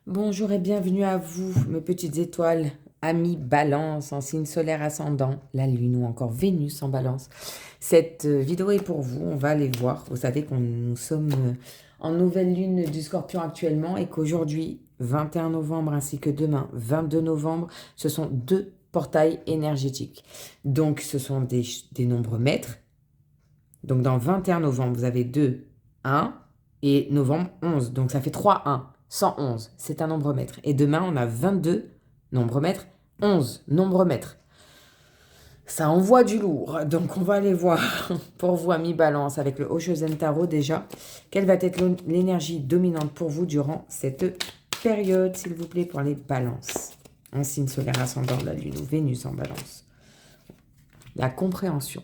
Bonjour et bienvenue à vous, mes petites étoiles, amis Balance en signe solaire ascendant, la Lune ou encore Vénus en Balance. Cette vidéo est pour vous, on va aller voir. Vous savez que nous sommes en nouvelle lune du Scorpion actuellement et qu'aujourd'hui, 21 novembre ainsi que demain, 22 novembre, ce sont deux portails énergétiques. Donc ce sont des nombres maîtres. Donc dans 21 novembre, vous avez 2, 1 et novembre 11. Donc ça fait 3, 1. 111, c'est un nombre maître. Et demain, on a 22 nombres maîtres, 11 nombres maîtres. Ça envoie du lourd. Donc on va aller voir pour vous, amis Balance, avec le Oshozen Tarot déjà. Quelle va être l'énergie dominante pour vous durant cette période, s'il vous plaît, pour les Balances. En signe solaire ascendant de la Lune ou Vénus en Balance. La compréhension.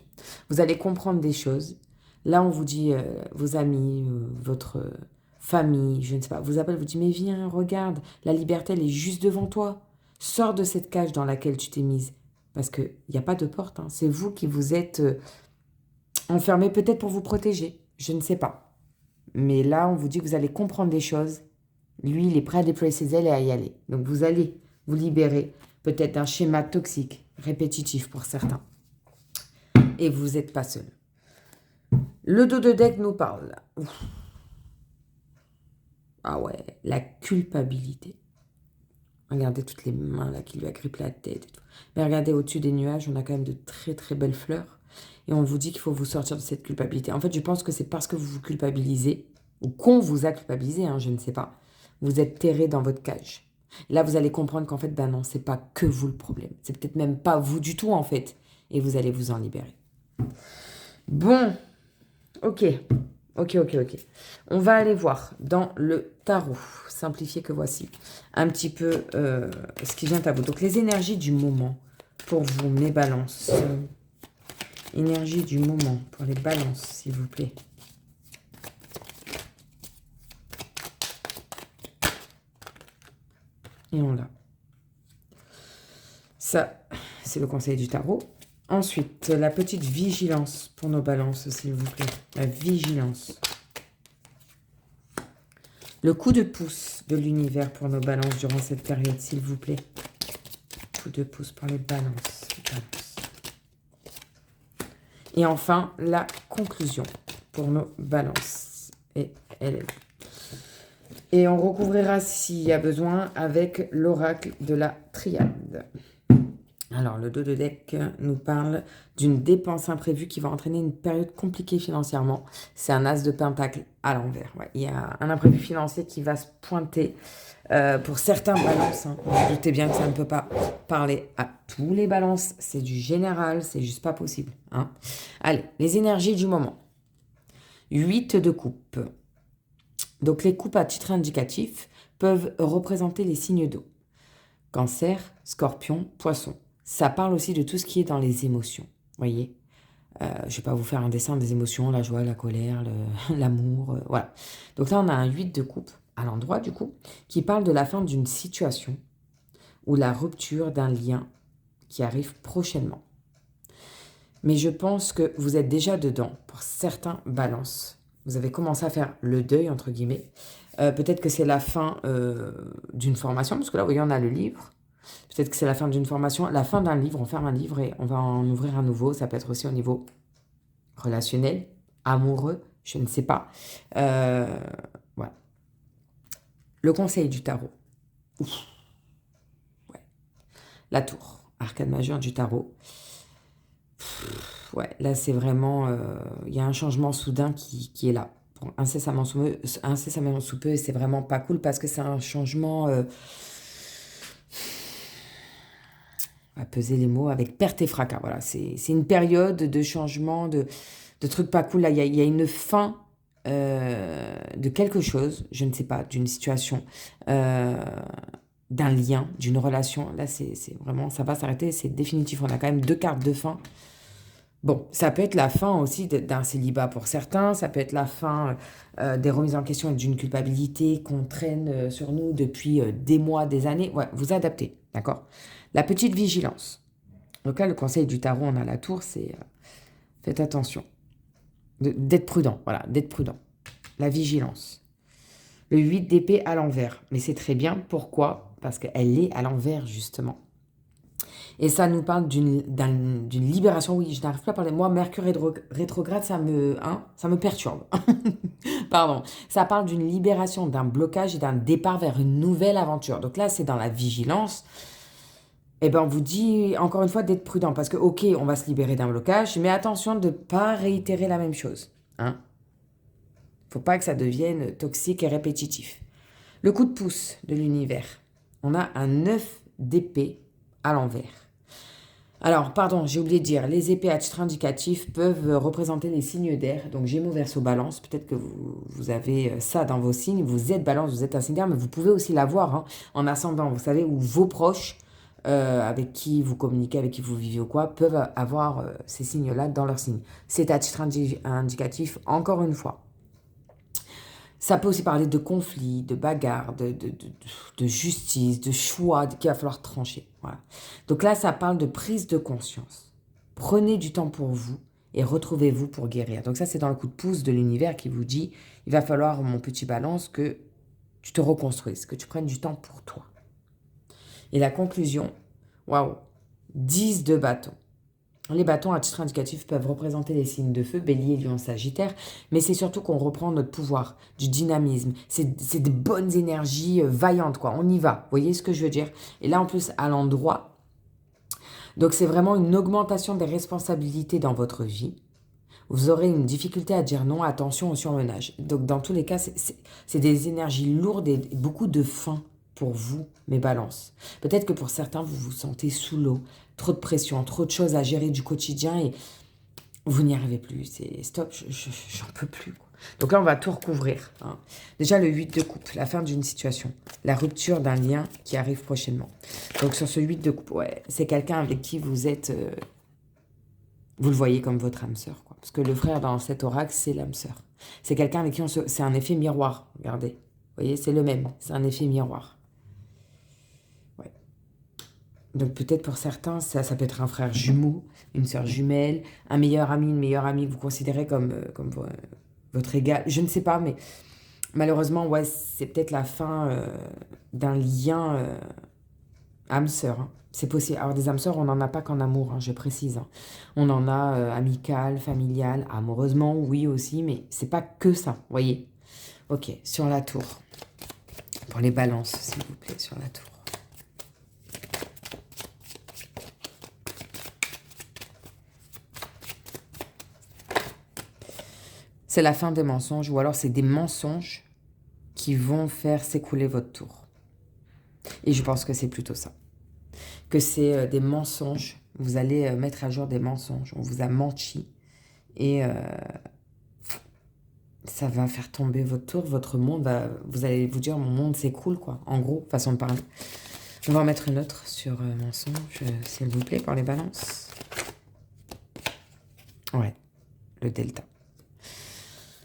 Vous allez comprendre des choses. Là, on vous dit, vos amis, votre famille, je ne sais pas, vous appelle, vous dit, mais viens, regarde, la liberté, elle est juste devant toi. Sors de cette cage dans laquelle tu t'es mise. Parce qu'il n'y a pas de porte. Hein. C'est vous qui vous êtes enfermé peut-être pour vous protéger. Je ne sais pas. Mais là, on vous dit que vous allez comprendre des choses. Lui, il est prêt à déployer ses ailes et à y aller. Donc, vous allez vous libérer peut-être d'un schéma toxique, répétitif pour certains. Et vous n'êtes pas seul. Le dos de deck nous parle. Ouf. Ah ouais, la culpabilité. Regardez toutes les mains là qui lui agrippent la tête et tout. Mais regardez au-dessus des nuages, on a quand même de très très belles fleurs. Et on vous dit qu'il faut vous sortir de cette culpabilité. En fait, je pense que c'est parce que vous vous culpabilisez, ou qu'on vous a culpabilisé, hein, je ne sais pas. Vous êtes terré dans votre cage. Là, vous allez comprendre qu'en fait, ben non, c'est pas que vous le problème. C'est peut-être même pas vous du tout en fait. Et vous allez vous en libérer. Bon, ok. Ok. On va aller voir dans le tarot simplifié que voici un petit peu ce qui vient à vous. Donc les énergies du moment pour vous, mes balances. Énergie du moment pour les balances, s'il vous plaît. Et on l'a. Ça, c'est le conseil du tarot. Ensuite, la petite vigilance pour nos balances, s'il vous plaît. La vigilance. Le coup de pouce de l'univers pour nos balances durant cette période, s'il vous plaît. Coup de pouce pour les balances. Et enfin, la conclusion pour nos balances. Et elle. Et on recouvrira s'il y a besoin avec l'oracle de la triade. Alors, le dos de deck nous parle d'une dépense imprévue qui va entraîner une période compliquée financièrement. C'est un as de pentacle à l'envers. Ouais, il y a un imprévu financier qui va se pointer pour certains balances. Hein. Vous vous doutez bien que ça ne peut pas parler à tous les balances. C'est du général, c'est juste pas possible. Hein. Allez, les énergies du moment. 8 de coupe. Donc, les coupes à titre indicatif peuvent représenter les signes d'eau. Cancer, scorpion, poisson. Ça parle aussi de tout ce qui est dans les émotions. Voyez, je ne vais pas vous faire un dessin des émotions, la joie, la colère, l'amour, voilà. Donc là, on a un 8 de coupe à l'endroit du coup, qui parle de la fin d'une situation ou la rupture d'un lien qui arrive prochainement. Mais je pense que vous êtes déjà dedans pour certains balances. Vous avez commencé à faire le deuil, entre guillemets. Peut-être que c'est la fin d'une formation, parce que là, vous voyez, on a le livre. Peut-être que c'est la fin d'une formation, la fin d'un livre, on ferme un livre et on va en ouvrir un nouveau. Ça peut être aussi au niveau relationnel, amoureux, je ne sais pas. Voilà. Le conseil du tarot. Ouf. Ouais. La tour, arcane majeure du tarot. Ouais, là c'est vraiment, il y a un changement soudain qui est là. Bon, incessamment sous peu, et c'est vraiment pas cool parce que c'est un changement, à peser les mots, avec perte et fracas. Voilà, c'est une période de changement, de trucs pas cool. Là, il y a une fin de quelque chose, je ne sais pas, d'une situation, euh, d'un lien, d'une relation. Là, c'est vraiment, ça va s'arrêter, c'est définitif. On a quand même deux cartes de fin. Bon, ça peut être la fin aussi d'un célibat pour certains, ça peut être la fin des remises en question et d'une culpabilité qu'on traîne sur nous depuis des mois, des années. Ouais, vous adaptez, d'accord? La petite vigilance. Donc là, le conseil du tarot, on a la tour, c'est faites attention, d'être prudent, voilà, d'être prudent. La vigilance. Le 8 d'épée à l'envers. Mais c'est très bien. Pourquoi? Parce qu'elle est à l'envers, justement. Et ça nous parle d'une libération. Oui, je n'arrive pas à parler. Moi, Mercure rétrograde, ça me perturbe. Pardon. Ça parle d'une libération, d'un blocage et d'un départ vers une nouvelle aventure. Donc là, c'est dans la vigilance. Eh ben, on vous dit, encore une fois, d'être prudent. Parce que, ok, on va se libérer d'un blocage, mais attention de ne pas réitérer la même chose. Hein? Faut pas que ça devienne toxique et répétitif. Le coup de pouce de l'univers. On a un 9 d'épée à l'envers. Alors, pardon, j'ai oublié de dire, les épées à titre indicatif peuvent représenter les signes d'air. Donc, Gémeaux, Verseau, Balance. Peut-être que vous avez ça dans vos signes. Vous êtes Balance, vous êtes un signe d'air, mais vous pouvez aussi l'avoir en ascendant. Vous savez, où vos proches, avec qui vous communiquez, avec qui vous vivez ou quoi, peuvent avoir ces signes-là dans leur signe. C'est à titre indicatif, encore une fois. Ça peut aussi parler de conflits, de bagarres, de justice, de choix qu'il va falloir trancher. Voilà. Donc là, ça parle de prise de conscience. Prenez du temps pour vous et retrouvez-vous pour guérir. Donc ça, c'est dans le coup de pouce de l'univers qui vous dit, il va falloir, mon petit balance, que tu te reconstruises, que tu prennes du temps pour toi. Et la conclusion, waouh, 10 de bâton. Les bâtons à titre indicatif peuvent représenter les signes de feu, bélier, lion, sagittaire, mais c'est surtout qu'on reprend notre pouvoir, du dynamisme. C'est des bonnes énergies vaillantes, quoi. On y va, vous voyez ce que je veux dire? Et là, en plus, à l'endroit, donc c'est vraiment une augmentation des responsabilités dans votre vie. Vous aurez une difficulté à dire non, attention au surmenage. Donc dans tous les cas, c'est des énergies lourdes et beaucoup de faim pour vous, mes balances. Peut-être que pour certains, vous vous sentez sous l'eau, trop de pression, trop de choses à gérer du quotidien et vous n'y arrivez plus. C'est stop, j'en peux plus, quoi. Donc là, on va tout recouvrir. Hein. Déjà, le 8 de coupe, la fin d'une situation, la rupture d'un lien qui arrive prochainement. Donc sur ce 8 de coupe, ouais, c'est quelqu'un avec qui vous êtes... vous le voyez comme votre âme sœur, quoi. Parce que le frère dans cet oracle, c'est l'âme sœur. C'est quelqu'un avec qui c'est un effet miroir, regardez. Vous voyez, c'est le même, c'est un effet miroir. Ouais. Donc peut-être pour certains, ça peut être un frère jumeau, une sœur jumelle, un meilleur ami, une meilleure amie que vous considérez comme votre égal. Je ne sais pas, mais malheureusement, ouais, c'est peut-être la fin d'un lien âme-sœur. Hein. C'est possible. Alors des âmes sœurs, on n'en a pas qu'en amour, hein, je précise. Hein. On en a amical, familial, amoureusement, oui aussi, mais c'est pas que ça, voyez. Ok, sur la tour. Pour les balances, s'il vous plaît, sur la tour. C'est la fin des mensonges, ou alors c'est des mensonges qui vont faire s'écouler votre tour. Et je pense que c'est plutôt ça. Que c'est des mensonges. Vous allez mettre à jour des mensonges. On vous a menti. Et ça va faire tomber votre tour, votre monde va... Vous allez vous dire, mon monde s'écroule, quoi. En gros, façon de parler. On va en mettre une autre sur mensonge, s'il vous plaît, pour les balances. Ouais, le delta.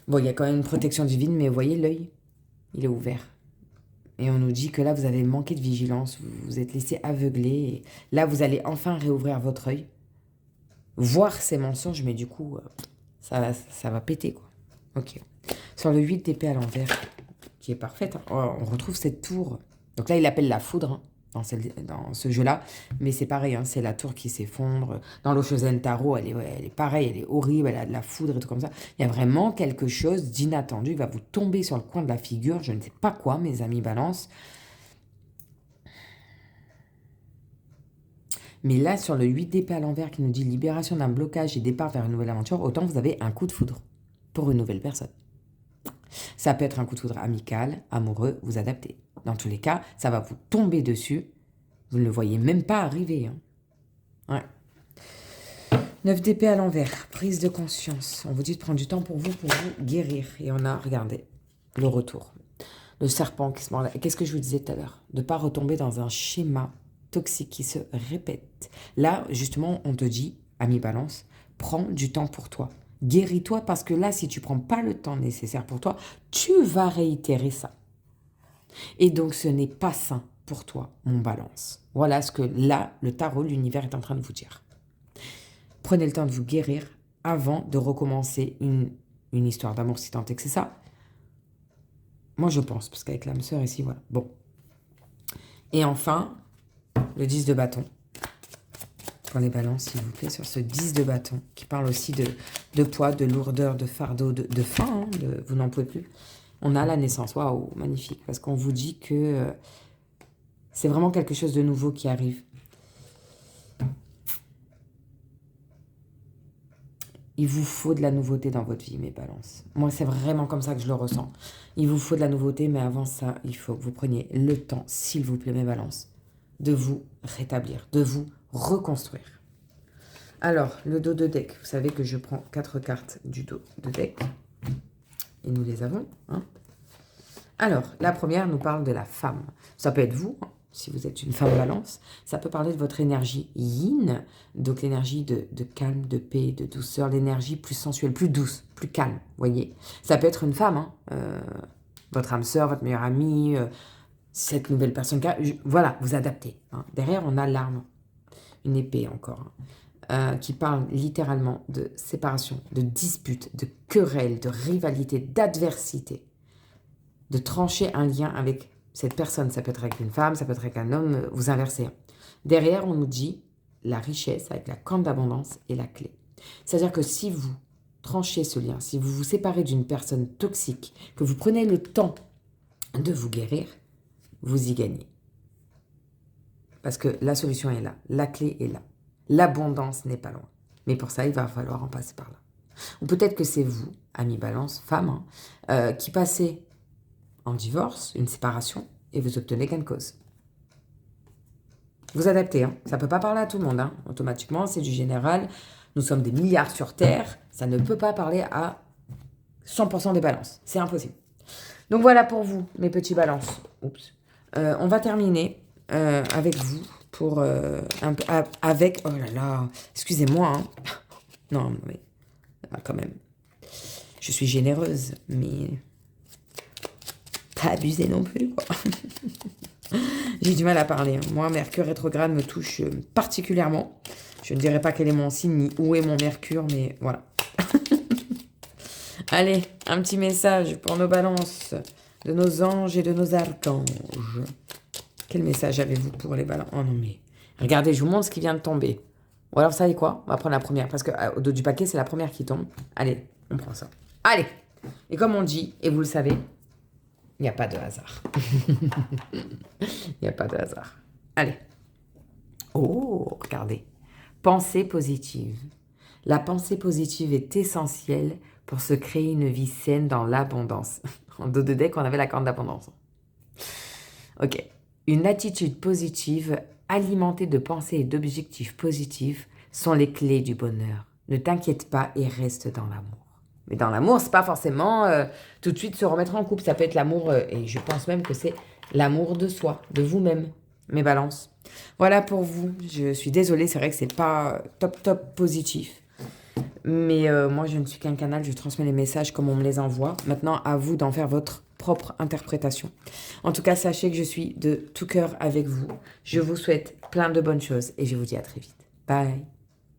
Bon, il y a quand même une protection divine, mais vous voyez, l'œil, il est ouvert. Et on nous dit que là, vous avez manqué de vigilance, vous vous êtes laissé aveugler. Et là, vous allez enfin réouvrir votre œil, voir ces mensonges, mais du coup, ça va péter, quoi. Ok. Sur le 8 d'épée à l'envers, qui est parfaite, hein. Oh, on retrouve cette tour. Donc là, il appelle la foudre, hein, dans ce jeu-là. Mais c'est pareil, hein, c'est la tour qui s'effondre. Dans l'Oshozen Tarot, elle est pareille, elle est horrible, elle a de la foudre et tout comme ça. Il y a vraiment quelque chose d'inattendu. Il va vous tomber sur le coin de la figure. Je ne sais pas quoi, mes amis balance. Mais là, sur le 8 d'épée à l'envers qui nous dit libération d'un blocage et départ vers une nouvelle aventure, autant vous avez un coup de foudre pour une nouvelle personne. Ça peut être un coup de foudre amical, amoureux, vous adaptez. Dans tous les cas, ça va vous tomber dessus. Vous ne le voyez même pas arriver. Hein. Ouais. 9 d'épée à l'envers, prise de conscience. On vous dit de prendre du temps pour vous guérir. Et on a, regardez, le retour. Le serpent qui se mord là. Qu'est-ce que je vous disais tout à l'heure? De ne pas retomber dans un schéma toxique qui se répète. Là, justement, on te dit, ami balance, prends du temps pour toi. Guéris-toi parce que là, si tu ne prends pas le temps nécessaire pour toi, tu vas réitérer ça. Et donc, ce n'est pas sain pour toi, mon balance. Voilà ce que là, le tarot, l'univers est en train de vous dire. Prenez le temps de vous guérir avant de recommencer une histoire d'amour si tant est que c'est ça. Moi, je pense, parce qu'avec l'âme sœur ici, voilà. Bon. Et enfin, le 10 de bâton. Pour les balances, s'il vous plaît, sur ce 10 de bâton, qui parle aussi de poids, de lourdeur, de fardeau, de faim, hein, vous n'en pouvez plus. On a la naissance. Waouh, magnifique. Parce qu'on vous dit que c'est vraiment quelque chose de nouveau qui arrive. Il vous faut de la nouveauté dans votre vie, mes balances. Moi, c'est vraiment comme ça que je le ressens. Il vous faut de la nouveauté, mais avant ça, il faut que vous preniez le temps, s'il vous plaît, mes balances, de vous rétablir, de vous reconstruire. Alors, le dos de deck. Vous savez que je prends 4 cartes du dos de deck. Et nous les avons. Hein. Alors, la première nous parle de la femme. Ça peut être vous, si vous êtes une femme balance. Ça peut parler de votre énergie yin, donc l'énergie de calme, de paix, de douceur, l'énergie plus sensuelle, plus douce, plus calme, voyez. Ça peut être une femme, hein, votre âme sœur, votre meilleure amie, cette nouvelle personne. Voilà, vous adaptez. Hein. Derrière, on a l'arme, une épée encore, qui parle littéralement de séparation, de dispute, de querelle, de rivalité, d'adversité, de trancher un lien avec cette personne. Ça peut être avec une femme, ça peut être avec un homme, vous inversez. Derrière, on nous dit la richesse avec la corne d'abondance et la clé. C'est-à-dire que si vous tranchez ce lien, si vous vous séparez d'une personne toxique, que vous prenez le temps de vous guérir, vous y gagnez. Parce que la solution est là, la clé est là. L'abondance n'est pas loin. Mais pour ça, il va falloir en passer par là. Ou peut-être que c'est vous, ami balance, femme, hein, qui passez en divorce, une séparation, et vous obtenez gain de cause. Vous adaptez, hein. Ça ne peut pas parler à tout le monde, hein. Automatiquement, c'est du général. Nous sommes des milliards sur Terre, ça ne peut pas parler à 100% des balances. C'est impossible. Donc voilà pour vous, mes petits balances. Oups. On va terminer avec vous pour avec... Oh là là, excusez-moi. Hein. Non, mais quand même. Je suis généreuse, mais... abusé non plus, quoi. J'ai du mal à parler. Moi, Mercure rétrograde me touche particulièrement. Je ne dirais pas quel est mon signe ni où est mon Mercure, mais voilà. Allez, un petit message pour nos balances, de nos anges et de nos archanges. Quel message avez-vous pour les balances? Oh non, mais regardez, je vous montre ce qui vient de tomber. Ou alors, vous savez quoi? On va prendre la première, parce qu'au dos du paquet, c'est la première qui tombe. Allez, on prend ça. Allez. Et comme on dit, et vous le savez, il n'y a pas de hasard. Il n'y a pas de hasard. Allez. Oh, regardez. Pensée positive. La pensée positive est essentielle pour se créer une vie saine dans l'abondance. En dos de deck, on avait la corde d'abondance. Ok. Une attitude positive, alimentée de pensées et d'objectifs positifs, sont les clés du bonheur. Ne t'inquiète pas et reste dans l'amour. Mais dans l'amour, c'est pas forcément tout de suite se remettre en couple. Ça peut être l'amour, et je pense même que c'est l'amour de soi, de vous-même, mes balances. Voilà pour vous. Je suis désolée, c'est vrai que c'est pas top positif. Mais moi, je ne suis qu'un canal, je transmets les messages comme on me les envoie. Maintenant, à vous d'en faire votre propre interprétation. En tout cas, sachez que je suis de tout cœur avec vous. Je vous souhaite plein de bonnes choses et je vous dis à très vite. Bye.